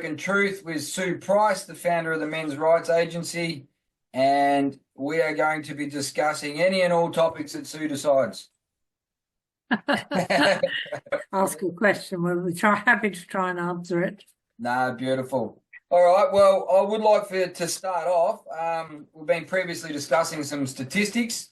Unspoken Truth with Sue Price, the founder of the Men's Rights Agency, and we are going to be discussing any and all topics that Sue decides. Ask a question. We'll be happy to try and answer it. No, beautiful. All right, well, I would like to start off. We've been previously discussing some statistics.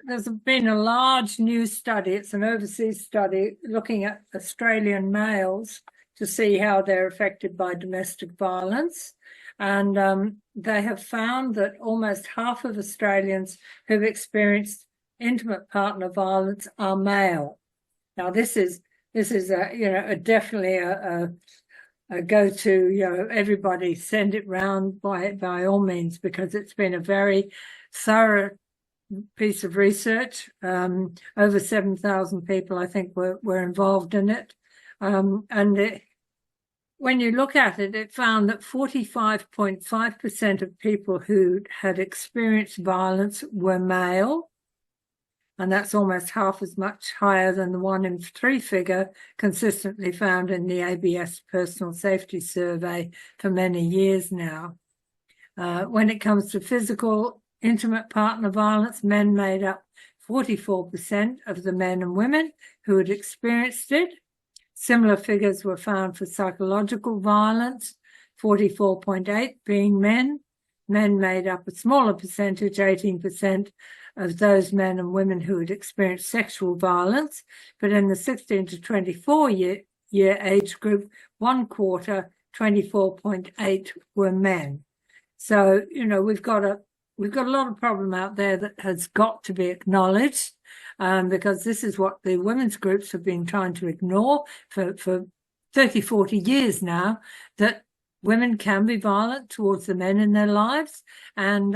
There's been a large new study, it's an overseas study, looking at Australian males to see how they're affected by domestic violence. And they have found that almost half of Australians who've experienced intimate partner violence are male. Now, this is definitely a go-to, everybody send it round by all means, because it's been a very thorough piece of research. Over 7,000 people, I think, were involved in it. When you look at it, it found that 45.5% of people who had experienced violence were male. And that's almost half as much higher than the 1 in 3 figure consistently found in the ABS Personal Safety Survey for many years now. When it comes to physical intimate partner violence, men made up 44% of the men and women who had experienced it. Similar figures were found for psychological violence, 44.8% being men. Men made up a smaller percentage, 18%, of those men and women who had experienced sexual violence. But in the 16 to 24 year age group, 1/4, 24.8%, were men. So, we've got a lot of problem out there that has got to be acknowledged, because this is what the women's groups have been trying to ignore for 30, 40 years now, that women can be violent towards the men in their lives, and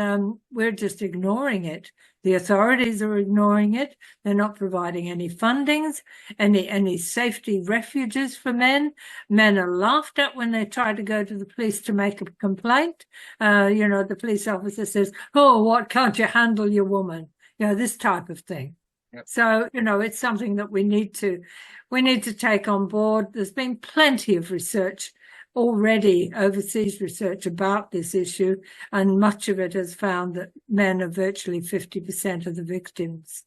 we're just ignoring it. The authorities are ignoring it. They're not providing any fundings, any safety refuges for men. Men are laughed at when they try to go to the police to make a complaint. The police officer says, "Oh, what, can't you handle your woman?" This type of thing. Yep. So, it's something that we need to take on board. There's been plenty of research already, overseas research about this issue, and much of it has found that men are virtually 50% of the victims.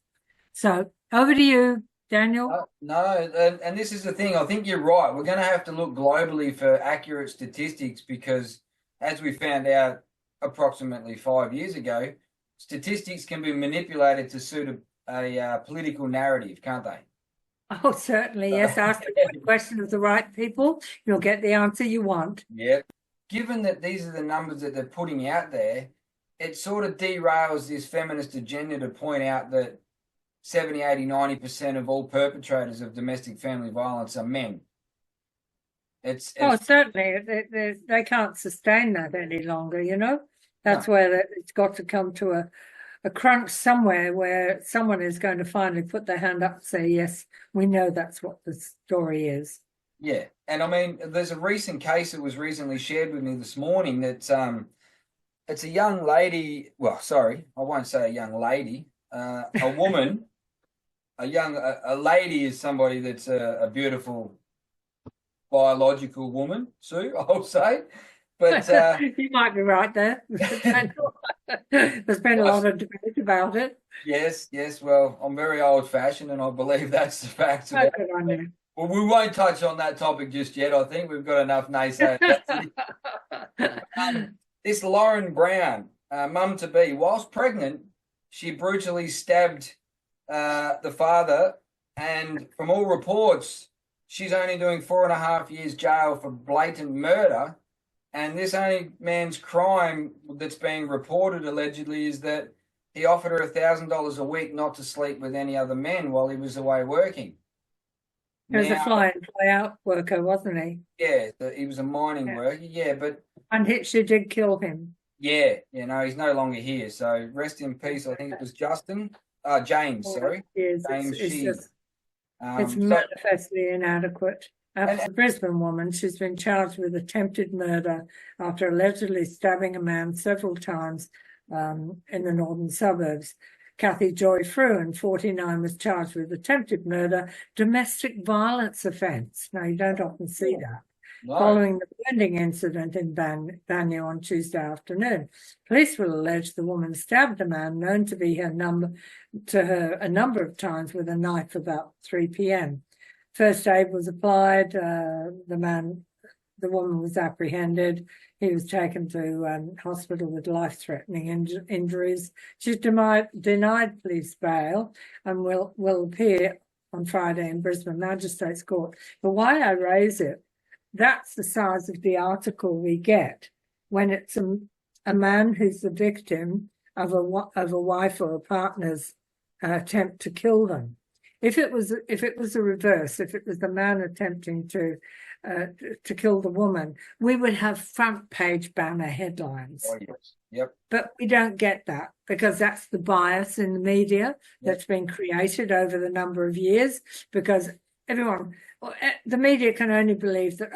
So over to you, Daniel. And this is the thing. I think you're right. We're going to have to look globally for accurate statistics, because as we found out approximately 5 years ago, statistics can be manipulated to suit a political narrative, can't they? Oh, certainly, yes. Ask the question of the right people, you'll get the answer you want. Yeah. Given that these are the numbers that they're putting out there, it sort of derails this feminist agenda to point out that 70, 80, 90% of all perpetrators of domestic family violence are men. Certainly. They can't sustain that any longer, That's where it's got to come to a crunch somewhere, where someone is going to finally put their hand up and say, yes, we know that's what the story is. Yeah. And I mean, there's a recent case that was recently shared with me this morning that it's a young lady. Well, sorry, I won't say a young lady, a woman. A lady is somebody that's a beautiful biological woman, Sue, I'll say. But you might be right there. There's been a lot of debate about it. Yes. Well, I'm very old-fashioned, and I believe that's the fact. Well, we won't touch on that topic just yet. I think we've got enough naysayers. This Lauren Brown, mum-to-be, whilst pregnant, she brutally stabbed the father, and from all reports, she's only doing 4.5 years jail for blatant murder. And this only man's crime that's being reported allegedly is that he offered her $1,000 a week not to sleep with any other men while he was away working. He was a fly-in, fly-out worker, wasn't he? Yeah, he was a mining worker, but... And she did kill him. Yeah, he's no longer here. So rest in peace. I think it was James, sorry. It's manifestly inadequate. A Brisbane woman, she's been charged with attempted murder after allegedly stabbing a man several times in the northern suburbs. Kathy Joy Fruin, 49, was charged with attempted murder, domestic violence offence. Now, you don't often see that. following the burning incident in Banyu on Tuesday afternoon. Police will allege the woman stabbed a man known to be a number of times with a knife about 3 p.m. First aid was applied. The woman was apprehended. He was taken to hospital with life-threatening injuries. She's denied police bail and will appear on Friday in Brisbane Magistrates Court. But why I raise it, that's the size of the article we get when it's a man who's the victim of a wife or a partner's attempt to kill them. If it was the reverse, if it was the man attempting to kill the woman, we would have front page banner headlines. Oh, yes. Yep. But we don't get that because that's the bias in the media that's been created over the number of years, because the media can only believe that,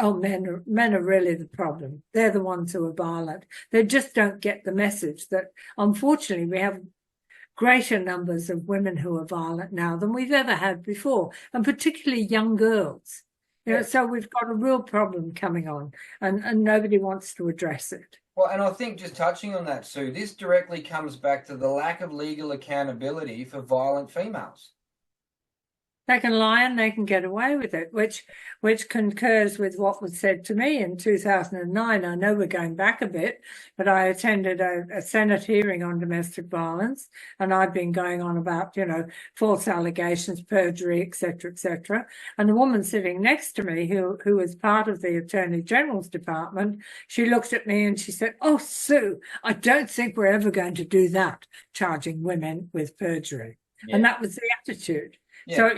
men are really the problem. They're the ones who are violent. They just don't get the message that, unfortunately, we have greater numbers of women who are violent now than we've ever had before, and particularly young girls. So we've got a real problem coming on, and nobody wants to address it. Well, and I think just touching on that, Sue, this directly comes back to the lack of legal accountability for violent females. They can lie and they can get away with it, which concurs with what was said to me in 2009. I know we're going back a bit, but I attended a Senate hearing on domestic violence, and I've been going on about, false allegations, perjury, etc. And the woman sitting next to me, who was part of the Attorney General's department, she looked at me and she said, "Oh, Sue, I don't think we're ever going to do that, charging women with perjury." Yeah. And that was the attitude. Yeah. So,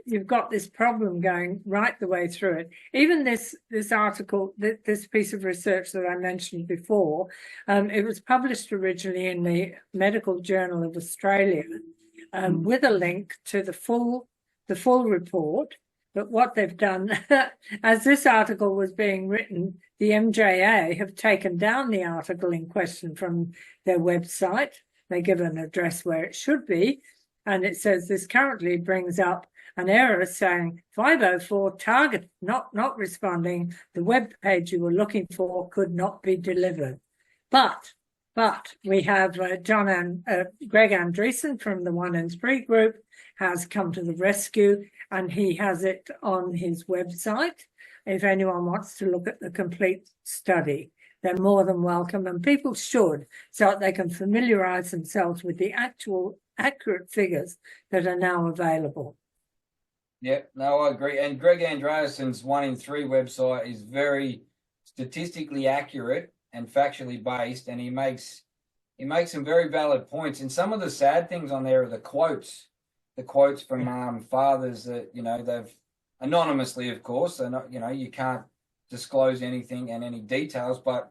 you've got this problem going right the way through it. Even this article, this piece of research that I mentioned before, it was published originally in the Medical Journal of Australia with a link to the full report. But what they've done, as this article was being written, the MJA have taken down the article in question from their website. They give an address where it should be. And it says this currently brings up an error saying 504 target not responding. The web page you were looking for could not be delivered. But we have Greg Andreessen from the One and Three group has come to the rescue, and he has it on his website. If anyone wants to look at the complete study, they're more than welcome, and people should, so that they can familiarise themselves with the accurate figures that are now available. Yeah, no, I agree. And Greg Andreessen's One in Three website is very statistically accurate and factually based, and he makes some very valid points. And some of the sad things on there are the quotes from fathers that they've anonymously, of course. They're not, you can't disclose anything and any details, but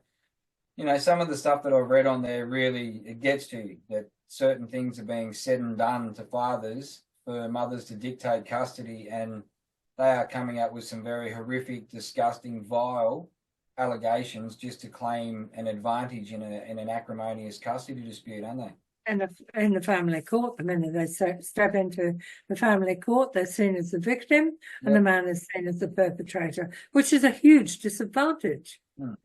some of the stuff that I've read on there really, it gets to you that certain things are being said and done to fathers for mothers to dictate custody, and they are coming up with some very horrific, disgusting, vile allegations just to claim an advantage in an acrimonious custody dispute, aren't they? And in the family court, the minute they step into the family court, they're seen as the victim, and the man is seen as the perpetrator, which is a huge disadvantage. Mm.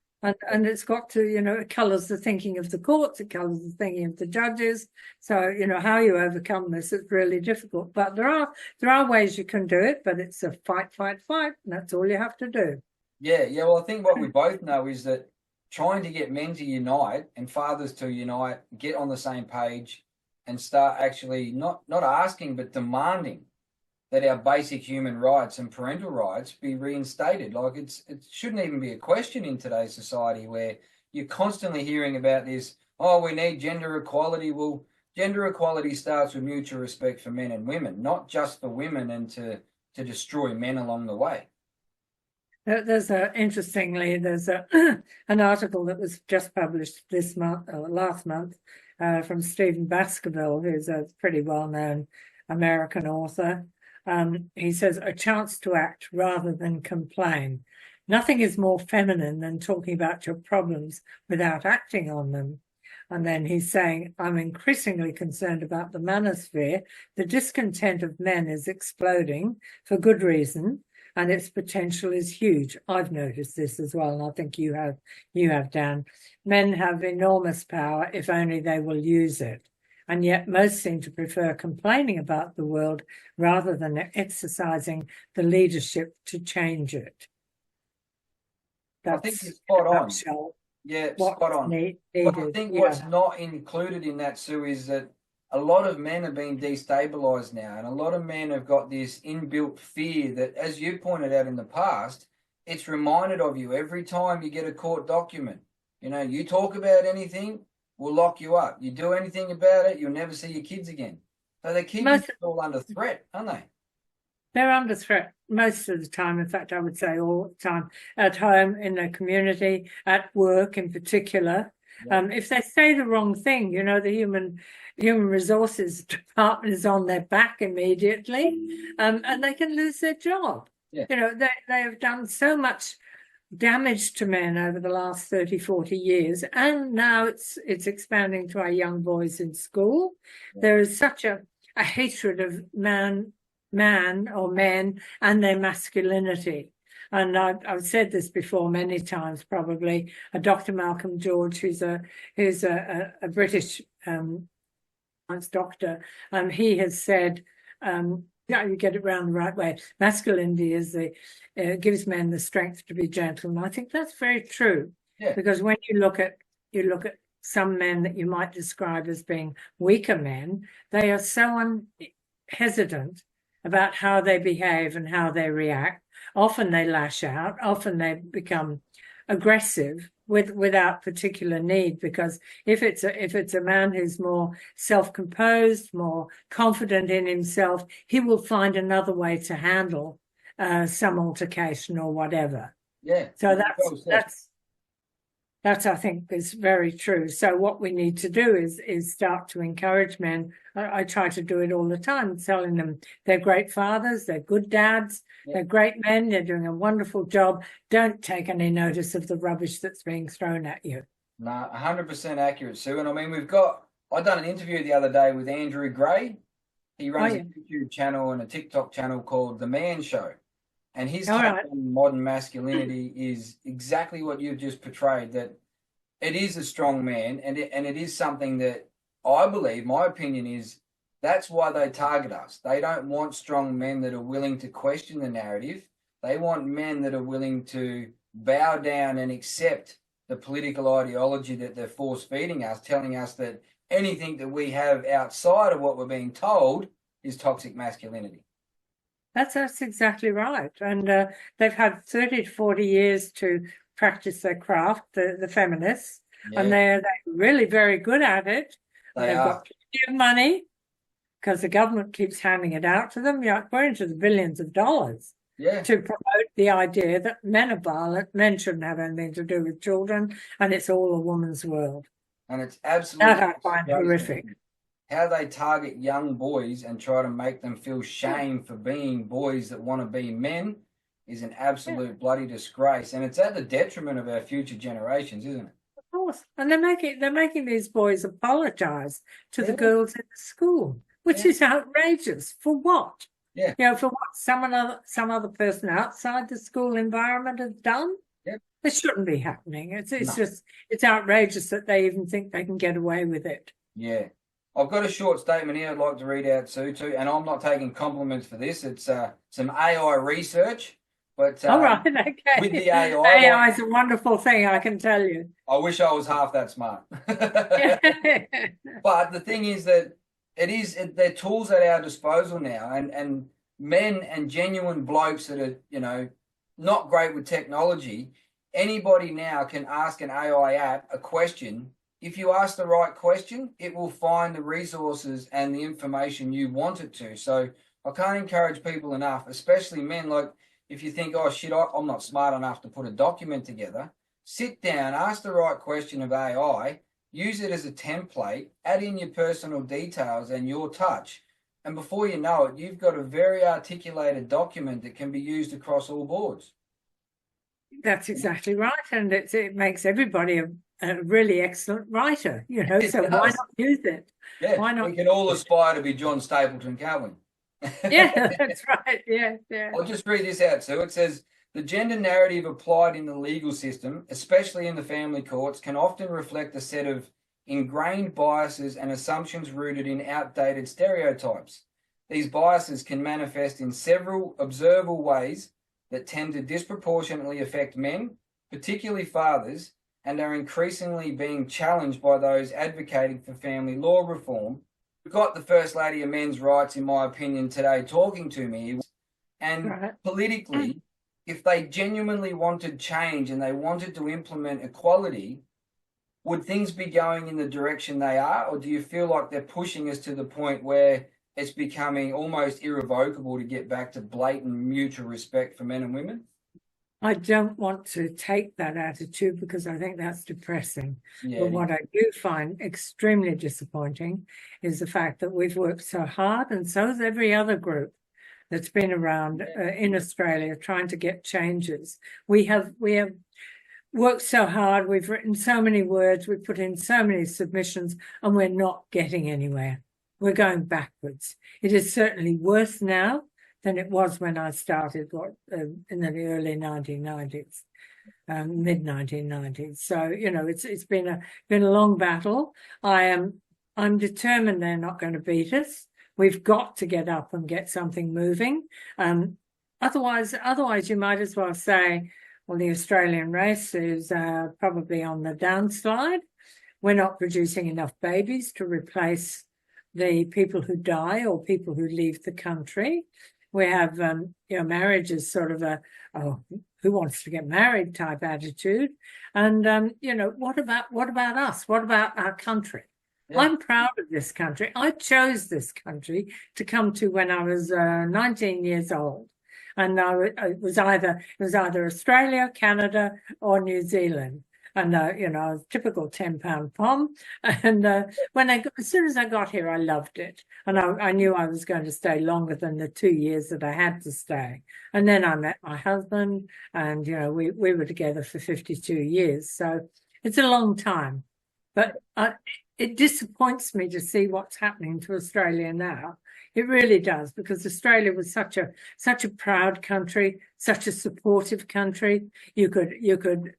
And it's got to, it colours the thinking of the courts, it colours the thinking of the judges. So, how you overcome this is really difficult. But there are ways you can do it, but it's a fight, and that's all you have to do. Yeah. Well, I think what we both know is that trying to get men to unite and fathers to unite, get on the same page, and start actually not asking but demanding that our basic human rights and parental rights be reinstated. Like it shouldn't even be a question in today's society where you're constantly hearing about this, we need gender equality. Well, gender equality starts with mutual respect for men and women, not just for women and to destroy men along the way. There's an article that was just published last month from Stephen Baskerville, who's a pretty well-known American author. He says, a chance to act rather than complain. Nothing is more feminine than talking about your problems without acting on them. And then he's saying, I'm increasingly concerned about the manosphere. The discontent of men is exploding for good reason. and its potential is huge. I've noticed this as well, and I think you have, Dan. Men have enormous power if only they will use it. And yet most seem to prefer complaining about the world rather than exercising the leadership to change it. I think you're spot on. Yeah, spot on. But I think what's not included in that, Sue, is that a lot of men are being destabilized now, and a lot of men have got this inbuilt fear that, as you pointed out in the past, it's reminded of you every time you get a court document. You know, you talk about anything, we'll lock you up. You do anything about it, you'll never see your kids again. So they're keeping people under threat, aren't they? They're under threat most of the time. In fact, I would say all the time, at home, in their community, at work in particular. Yeah. If they say the wrong thing, you know, the human resources department is on their back immediately, and they can lose their job. Yeah. You know, they have done so much damage to men over the last 30, 40 years, and now it's expanding to our young boys in school. Yeah. There is such a hatred of man or men and their masculinity. And I've said this before many times, probably. Dr. Malcolm George, who's a British doctor, he has said, you get it round the right way. Masculinity is gives men the strength to be gentle, and I think that's very true. Yeah. Because when you look at some men that you might describe as being weaker men, they are so hesitant about how they behave and how they react. Often they lash out. Often they become aggressive without particular need, because if it's a man who's more self-composed, more confident in himself, he will find another way to handle some altercation or whatever. Yeah. So that's I think is very true. So what we need to do is start to encourage men. I try to do it all the time, telling them they're great fathers, they're good dads, they're great men, they're doing a wonderful job. Don't take any notice of the rubbish that's being thrown at you. No, 100% accurate, Sue. And I mean, I done an interview the other day with Andrew Gray. He runs a YouTube channel and a TikTok channel called The Man Show. And his take on modern masculinity is exactly what you've just portrayed, that it is a strong man, and it is something that I believe, my opinion is, that's why they target us. They don't want strong men that are willing to question the narrative. They want men that are willing to bow down and accept the political ideology that they're force-feeding us, telling us that anything that we have outside of what we're being told is toxic masculinity. That's exactly right. And they've had 30 to 40 years to practice their craft, the feminists, and they're really very good at it. They've got plenty of money because the government keeps handing it out to them. We're into the billions of dollars to promote the idea that men are violent, men shouldn't have anything to do with children, and it's all a woman's world. And it's absolutely that I find horrific. How they target young boys and try to make them feel shame for being boys that want to be men is an absolute bloody disgrace, and it's at the detriment of our future generations, isn't it? Of course, and they're making these boys apologise to the girls in the school, which is outrageous. For what? Yeah, you know, for what some other person outside the school environment has done. Yep. It shouldn't be happening. It's outrageous that they even think they can get away with it. Yeah. I've got a short statement here I'd like to read out, Sue, too, and I'm not taking compliments for this. It's some AI research, but all right, okay. With the AI is a wonderful thing, I can tell you. I wish I was half that smart. But the thing is that they're tools at our disposal now, and men and genuine blokes that are, you know, not great with technology, anybody now can ask an AI app a question. If you ask the right question, it will find the resources and the information you want it to. So I can't encourage people enough, especially men. Like, if you think, oh, shit, I'm not smart enough to put a document together, sit down, ask the right question of AI, use it as a template, add in your personal details and your touch. And before you know it, you've got a very articulated document that can be used across all boards. That's exactly right. And it makes everybody a really excellent writer, you know, so why not use it? Yeah, why not? We can all aspire to be John Stapleton, can't we? Yeah, that's right. Yeah, yeah. I'll just read this out, Sue. It says, the gender narrative applied in the legal system, especially in the family courts, can often reflect a set of ingrained biases and assumptions rooted in outdated stereotypes. These biases can manifest in several observable ways that tend to disproportionately affect men, particularly fathers, and are increasingly being challenged by those advocating for family law reform. We've got the First Lady of Men's Rights, in my opinion, today talking to me. And Right. politically, if they genuinely wanted change and they wanted to implement equality, would things be going in the direction they are? Or do you feel like they're pushing us to the point where it's becoming almost irrevocable to get back to blatant mutual respect for men and women? I don't want to take that attitude because I think that's depressing. Yeah, But what I do find extremely disappointing is the fact that we've worked so hard, and so has every other group that's been around in Australia trying to get changes. We have worked so hard, we've written so many words, we've put in so many submissions, and we're not getting anywhere. We're going backwards. It is certainly worse now than it was when I started in the early 1990s, mid 1990s. So, you know, it's been a long battle. I'm determined they're not going to beat us. We've got to get up and get something moving. Otherwise, you might as well say, well, the Australian race is probably on the downslide. We're not producing enough babies to replace the people who die or people who leave the country. We have, marriage is sort of who wants to get married type attitude. And, what about us? What about our country? Yeah. I'm proud of this country. I chose this country to come to when I was 19 years old. And it was either Australia, Canada, or New Zealand. And, I was a typical 10-pound pom. And as soon as I got here, I loved it. And I knew I was going to stay longer than the 2 years that I had to stay. And then I met my husband, and, we were together for 52 years. So it's a long time. But it disappoints me to see what's happening to Australia now. It really does, because Australia was such a proud country, such a supportive country. You could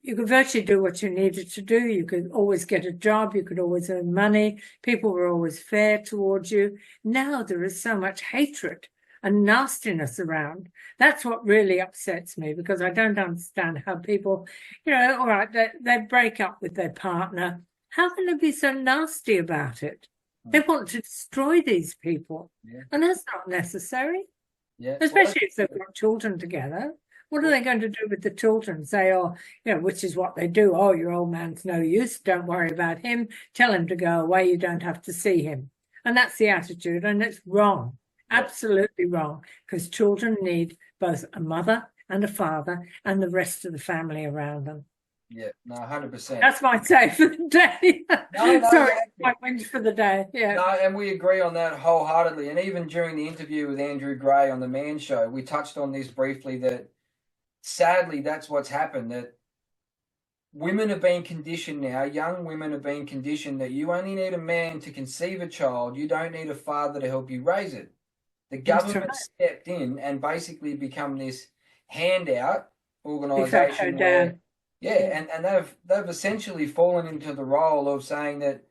virtually do what you needed to do. You could always get a job. You could always earn money. People were always fair towards you. Now there is so much hatred and nastiness around. That's what really upsets me, because I don't understand how people, all right, they break up with their partner. How can they be so nasty about it? They want to destroy these people. Yeah. And that's not necessary. Yeah. Especially if they've got children together. What are they going to do with the children? Say, which is what they do. Oh, your old man's no use. Don't worry about him. Tell him to go away. You don't have to see him. And that's the attitude. And it's wrong. Absolutely wrong. Because children need both a mother and a father and the rest of the family around them. Yeah, no, 100%. That's my say for the day. No, sorry, my wins for the day. Yeah. No, and we agree on that wholeheartedly. And even during the interview with Andrew Gray on the Man Show, we touched on this briefly, that sadly that's what's happened, that women have been conditioned now, young women have been conditioned that you only need a man to conceive a child. You don't need a father to help you raise it. The government stepped in and basically become this handout organisation where, and they've essentially fallen into the role of saying that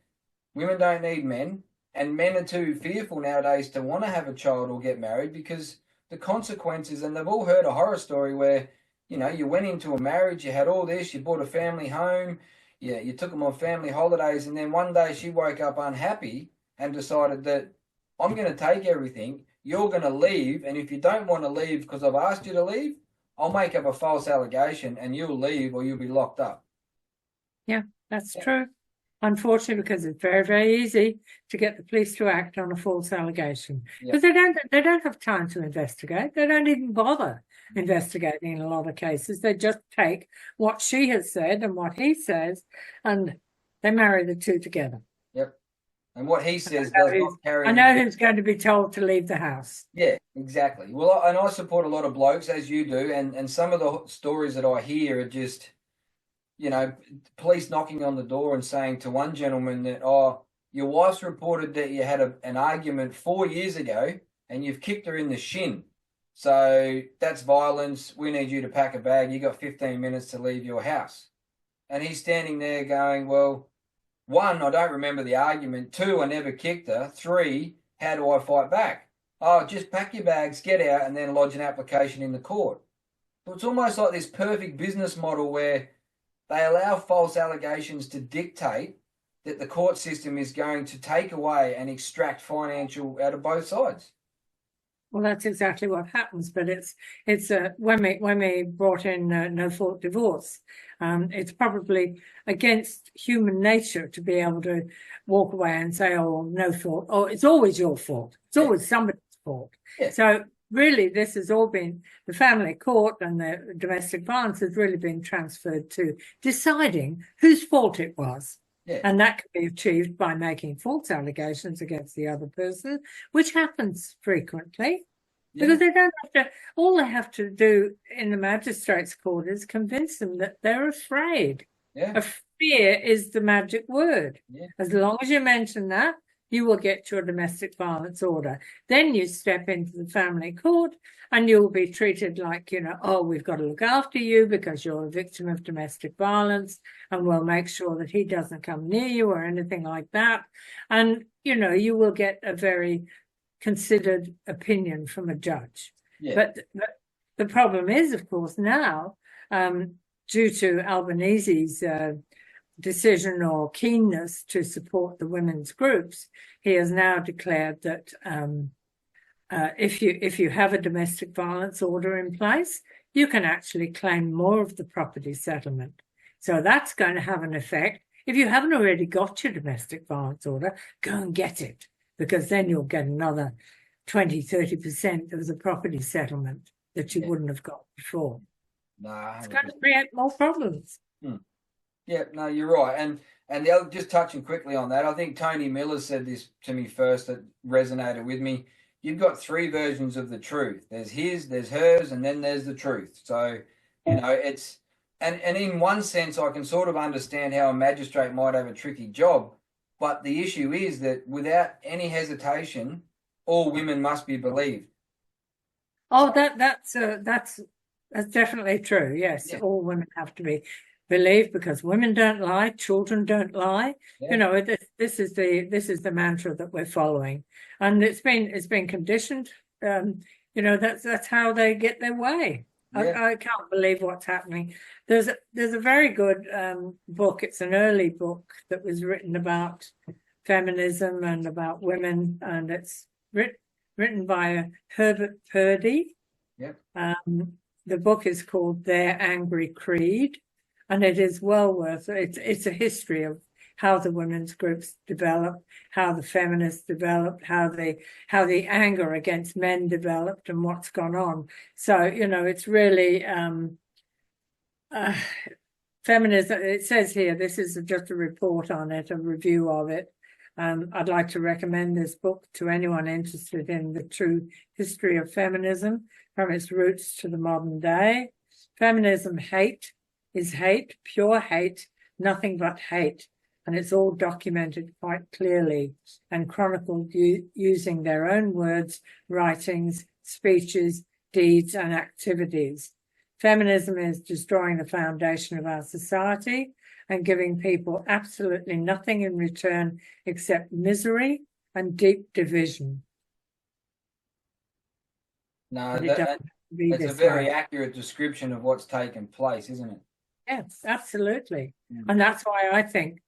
women don't need men, and men are too fearful nowadays to want to have a child or get married because the consequences. And they've all heard a horror story where, you went into a marriage, you had all this, you bought a family home, you took them on family holidays, and then one day she woke up unhappy and decided that I'm going to take everything, you're going to leave, and if you don't want to leave because I've asked you to leave, I'll make up a false allegation and you'll leave or you'll be locked up. Yeah, that's true. Unfortunately, because it's very, very easy to get the police to act on a false allegation. Because they don't have time to investigate. They don't even bother investigating in a lot of cases. They just take what she has said and what he says, and they marry the two together. Yep. And what he says does not carry... I know who's going to be told to leave the house. Yeah, exactly. Well, and I support a lot of blokes, as you do, and some of the stories that I hear are just, police knocking on the door and saying to one gentleman that, your wife's reported that you had an argument 4 years ago, and you've kicked her in the shin. So that's violence. We need you to pack a bag. You got 15 minutes to leave your house. And he's standing there going, well, one, I don't remember the argument. Two, I never kicked her. Three, how do I fight back? Oh, just pack your bags, get out, and then lodge an application in the court. So it's almost like this perfect business model where they allow false allegations to dictate that the court system is going to take away and extract financial out of both sides. Well, that's exactly what happens. But it's when we brought in no fault divorce, it's probably against human nature to be able to walk away and say, "Oh, no fault," or "It's always your fault. It's always somebody's fault." Yeah. So really, this has all been the family court, and the domestic violence has really been transferred to deciding whose fault it was. Yeah. And that can be achieved by making false allegations against the other person, which happens frequently, because they don't have to, all they have to do in the magistrate's court is convince them that they're afraid. Yeah. Fear is the magic word. Yeah. As long as you mention that, you will get your domestic violence order. Then you step into the family court and you'll be treated like, oh, we've got to look after you because you're a victim of domestic violence, and we'll make sure that he doesn't come near you or anything like that. And, you will get a very considered opinion from a judge. Yeah. But the problem is, of course, now, due to Albanese's decision or keenness to support the women's groups, he has now declared that if you have a domestic violence order in place, you can actually claim more of the property settlement. So that's going to have an effect. If you haven't already got your domestic violence order, go and get it, because then you'll get another 20-30% of the property settlement that you wouldn't have got before. No, it's going to create more problems. Yeah, no, you're right. And the other, just touching quickly on that, I think Tony Miller said this to me first that resonated with me. You've got three versions of the truth. There's his, there's hers, and then there's the truth. So, it's, and in one sense, I can sort of understand how a magistrate might have a tricky job. But the issue is that without any hesitation, all women must be believed. Oh, that's definitely true. Yes, all women have to be believed, because women don't lie, children don't lie. Yeah. This is the mantra that we're following, and it's been conditioned. That's how they get their way. Yeah. I can't believe what's happening. There's a very good book. It's an early book that was written about feminism and about women, and it's written by Herbert Purdy. Yep. The book is called Their Angry Creed, and it is well worth it. It's a history of how the women's groups developed, how the feminists developed, how the anger against men developed, and what's gone on. So, it's really feminism. It says here, this is just a report on it, a review of it. I'd like to recommend this book to anyone interested in the true history of feminism from its roots to the modern day. Feminism is hate, pure hate, nothing but hate. And it's all documented quite clearly and chronicled using their own words, writings, speeches, deeds, and activities. Feminism is destroying the foundation of our society and giving people absolutely nothing in return except misery and deep division. No, that's a very accurate description of what's taken place, isn't it? Yes, absolutely. And that's why I think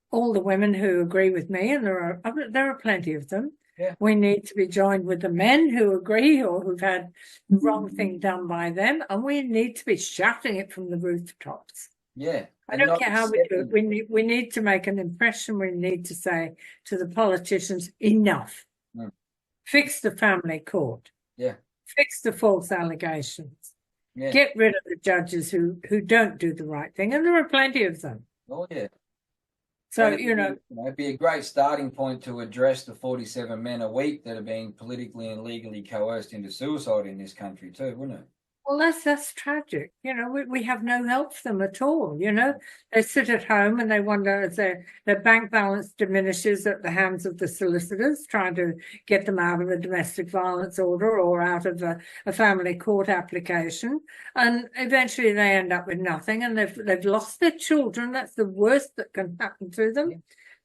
all the women who agree with me, and there are plenty of them, we need to be joined with the men who agree or who've had the wrong thing done by them, and we need to be shouting it from the rooftops. Yeah. I don't care how we do it. We need to make an impression. We need to say to the politicians, enough. Fix the family court. Yeah. Fix the false allegations. Yeah. Get rid of the judges who don't do the right thing, and there are plenty of them. Oh, yeah. So, it'd be a great starting point to address the 47 men a week that are being politically and legally coerced into suicide in this country too, wouldn't it? Well, that's tragic. You know, we have no help for them at all. You know, they sit at home and they wonder as their bank balance diminishes at the hands of the solicitors trying to get them out of a domestic violence order or out of a family court application, and eventually they end up with nothing, and they've lost their children. That's the worst that can happen to them. Yeah.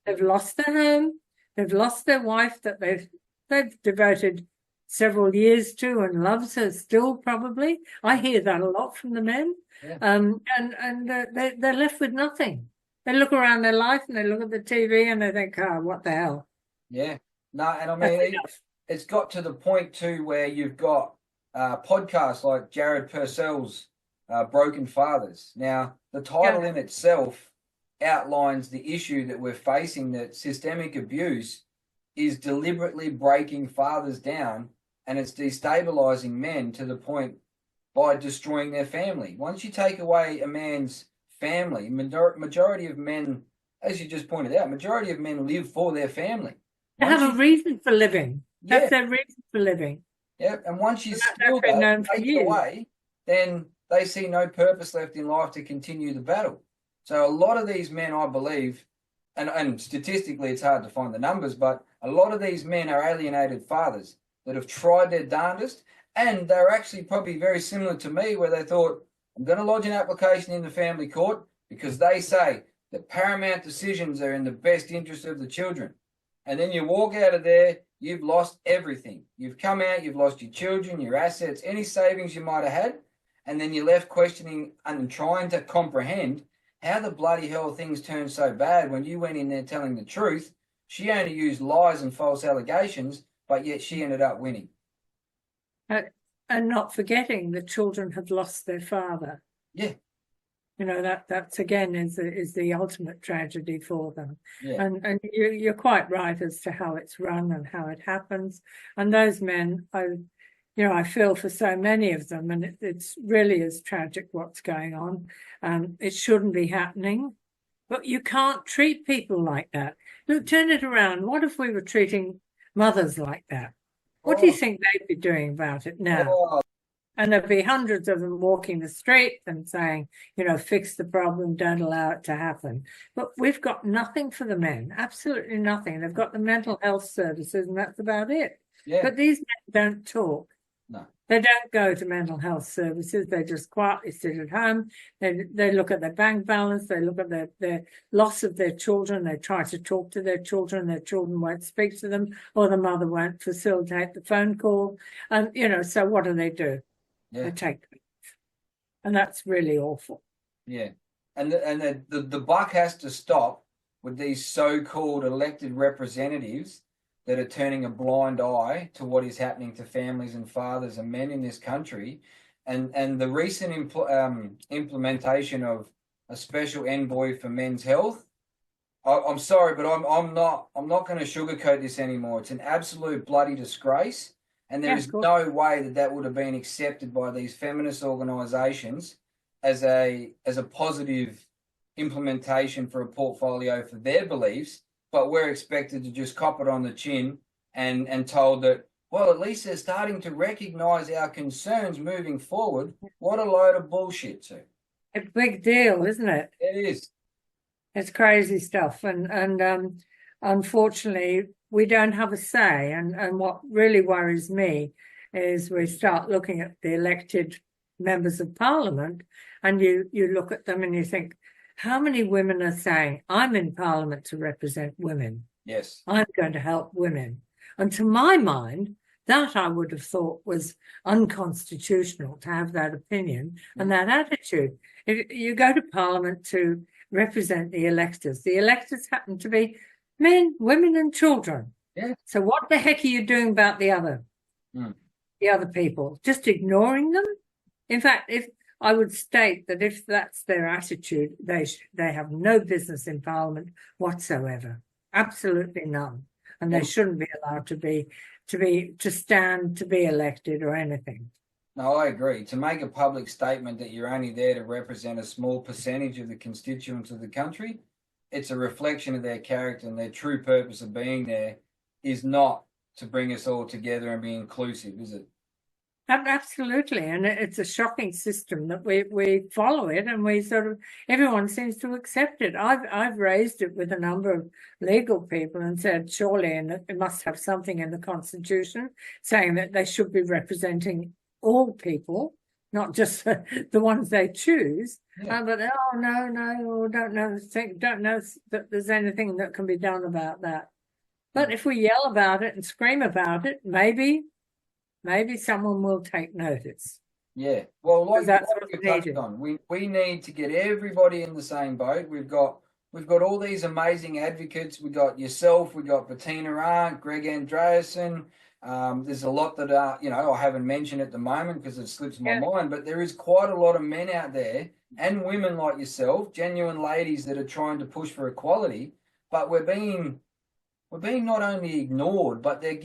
They've lost their home. They've lost their wife that they've devoted several years to and loves her still, probably. I hear that a lot from the men. Yeah. And they're left with nothing. They look around their life and they look at the TV and they think, oh, what the hell? Yeah. No, and I mean, it's got to the point too where you've got podcasts like Jared Purcell's Broken Fathers. Now, the title in itself outlines the issue that we're facing, that systemic abuse is deliberately breaking fathers down, and it's destabilizing men to the point by destroying their family. Once you take away a man's family, majority of men, as you just pointed out, majority of men live for their family. They have a reason for living. That's their reason for living. Yeah, and once you steal that, take it away, then they see no purpose left in life to continue the battle. So a lot of these men, I believe, and statistically it's hard to find the numbers, but a lot of these men are alienated fathers that have tried their darndest, and they're actually probably very similar to me, where they thought, I'm going to lodge an application in the family court because they say the paramount decisions are in the best interest of the children. And then you walk out of there, you've lost everything. You've come out, you've lost your children, your assets, any savings you might have had, and then you're left questioning and trying to comprehend how the bloody hell things turned so bad when you went in there telling the truth. She only used lies and false allegations, but yet she ended up winning. And not forgetting the children have lost their father. Yeah. You know, that's again is the ultimate tragedy for them. Yeah. And you're quite right as to how it's run and how it happens. And those men, I feel for so many of them, and it's really is tragic what's going on. It shouldn't be happening, but you can't treat people like that. Look, turn it around. What if we were treating mothers like that? What do you think they'd be doing about it now? And there'd be hundreds of them walking the street and saying, fix the problem, don't allow it to happen. But we've got nothing for the men, absolutely nothing. They've got the mental health services, and that's about it. Yeah. But these men don't talk. No. They don't go to mental health services. They just quietly sit at home. They look at their bank balance. They look at their loss of their children. They try to talk to their children. Their children won't speak to them, or the mother won't facilitate the phone call. And, so what do? Yeah. They take them. And that's really awful. Yeah. And the buck has to stop with these so-called elected representatives that are turning a blind eye to what is happening to families and fathers and men in this country, and the recent implementation of a special envoy for men's health. I'm sorry, but I'm not going to sugarcoat this anymore. It's an absolute bloody disgrace, and there is no way that would have been accepted by these feminist organisations as a positive implementation for a portfolio for their beliefs. But we're expected to just cop it on the chin and told that, well, at least they're starting to recognise our concerns moving forward. What a load of bullshit, too. A big deal, isn't it? It is. It's crazy stuff. And unfortunately, we don't have a say. And what really worries me is we start looking at the elected members of parliament, and you look at them and you think, how many women are saying, I'm in Parliament to represent women? Yes. I'm going to help women. And to my mind, that I would have thought was unconstitutional to have that opinion and that attitude. If you go to Parliament to represent the electors. The electors happen to be men, women and children. Yeah. So what the heck are you doing about the other people? Just ignoring them? In fact, I would state that if that's their attitude, they have no business in Parliament whatsoever, absolutely none, and they shouldn't be allowed to stand to be elected or anything. No, I agree. To make a public statement that you're only there to represent a small percentage of the constituents of the country, it's a reflection of their character, and their true purpose of being there is not to bring us all together and be inclusive, is it? Absolutely, and it's a shocking system that we follow it, and we sort of everyone seems to accept it. I've raised it with a number of legal people and said surely, and it must have something in the Constitution saying that they should be representing all people, not just the ones they choose. Yeah. But don't know that there's anything that can be done about that. But if we yell about it and scream about it, maybe someone will take notice. Yeah. Well, like that's you touched on, we need to get everybody in the same boat. We've got all these amazing advocates. We got yourself. We got Bettina Arndt, Greg Andreasen. There's a lot that I haven't mentioned at the moment because it slips my mind. But there is quite a lot of men out there and women like yourself, genuine ladies that are trying to push for equality. But we're being not only ignored, but they're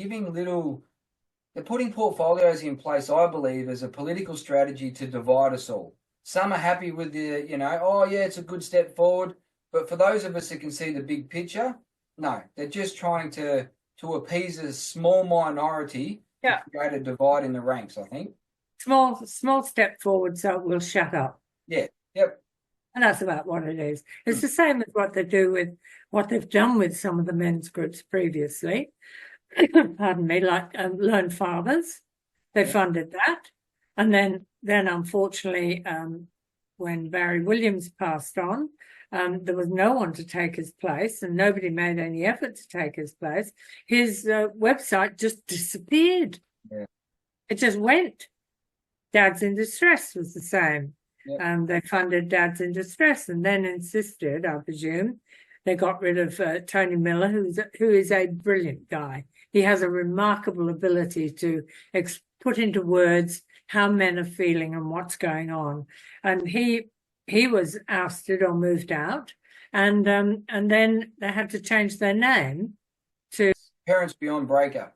putting portfolios in place, I believe, as a political strategy to divide us all. Some are happy with it's a good step forward. But for those of us that can see the big picture, no, they're just trying to appease a small minority to create a divide in the ranks, I think. Small step forward so we'll shut up. Yeah, yep. And that's about what it is. It's the same as what they've done with some of the men's groups previously. Pardon me, like Learned Fathers. They funded that. And then unfortunately, when Barry Williams passed on, there was no one to take his place and nobody made any effort to take his place. His website just disappeared. Yeah. It just went. Dads in Distress was the same. Yeah. They funded Dads in Distress and then insisted, I presume, they got rid of Tony Miller, who is a brilliant guy. He has a remarkable ability to put into words how men are feeling and what's going on. And he was ousted or moved out, and then they had to change their name to Parents Beyond Breakup.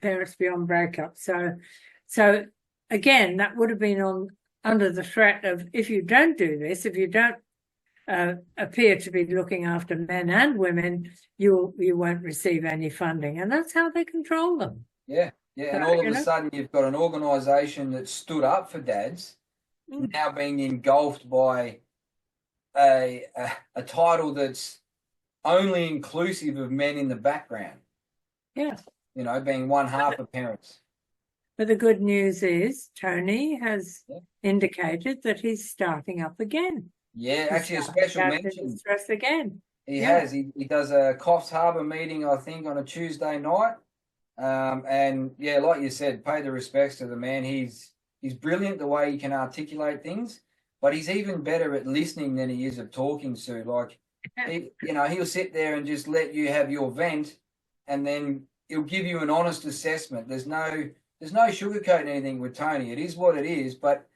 Parents Beyond Breakup. So again, that would have been under the threat of, if you don't do this, if you don't appear to be looking after men and women, you won't receive any funding. And that's how they control them. Yeah. And all of a sudden you've got an organisation that stood up for dads now being engulfed by a title that's only inclusive of men in the background. Yeah. Being one half of parents. But the good news is Tony has indicated that he's starting up again. Yeah, actually a special mention. Stress again. He has. He does a Coffs Harbour meeting, I think, on a Tuesday night. And yeah, like you said, pay the respects to the man. He's brilliant the way he can articulate things, but he's even better at listening than he is of talking, Sue. Like, he'll sit there and just let you have your vent, and then he'll give you an honest assessment. There's no sugarcoating anything with Tony. It is what it is, but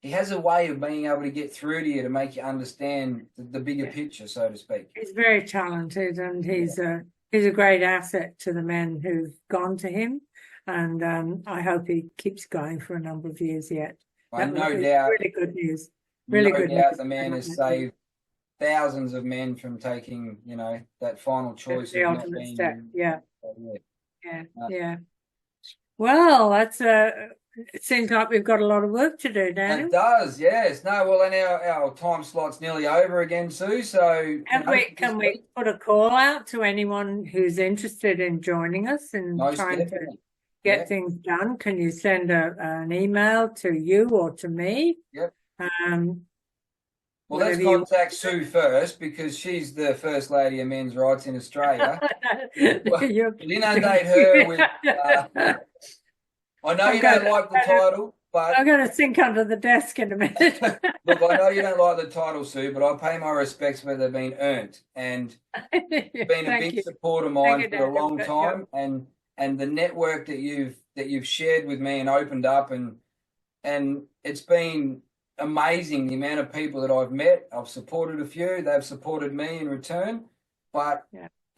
he has a way of being able to get through to you to make you understand the bigger picture, so to speak. He's very talented, and he's a great asset to the men who've gone to him, and I hope he keeps going for a number of years yet. No doubt. Really good news. Really good No doubt news. the man has saved thousands of men from taking, that final choice. The ultimate step. Yeah. Yeah. Yeah. Well, that's it seems like we've got a lot of work to do, Daniel. It does, yes. No, well, and our time slot's nearly over again, Sue. So can we put a call out to anyone who's interested in joining us and trying to get things done? Can you send an email to you or to me? Yep. Well, let's contact Sue first because she's the First Lady of Men's Rights in Australia. Inundate her with... I know you don't like the title, but... I'm going to sink under the desk in a minute. Look, I know you don't like the title, Sue, but I pay my respects where they've been earned. And you've been a big supporter of mine for a long time. And the network that you've shared with me and opened up, and it's been amazing the amount of people that I've met. I've supported a few. They've supported me in return. But...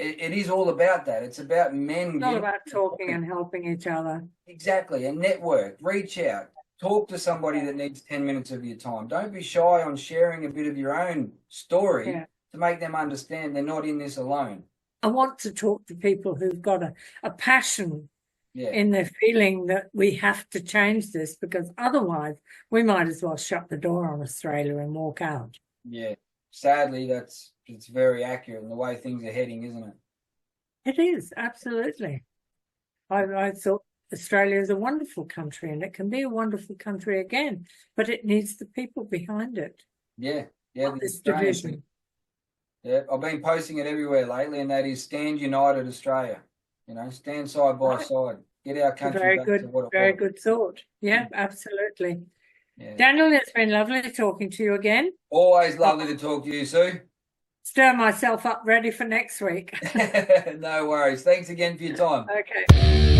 It is all about that. It's about men. It's all about talking and helping each other. Exactly. And network. Reach out. Talk to somebody that needs 10 minutes of your time. Don't be shy on sharing a bit of your own story to make them understand they're not in this alone. I want to talk to people who've got a passion in their feeling that we have to change this, because otherwise we might as well shut the door on Australia and walk out. Yeah. Sadly, it's very accurate in the way things are heading, isn't it? It is, absolutely. I thought Australia is a wonderful country, and it can be a wonderful country again, but it needs the people behind it. Yeah. This division. Yeah, I've been posting it everywhere lately, and that is Stand United Australia. Stand side by side. Get our country back to what it was. Very good thought. Yeah, absolutely. Yeah. Daniel, it's been lovely talking to you again. Always lovely to talk to you, Sue. Stir myself up ready for next week. No worries. Thanks again for your time. Okay.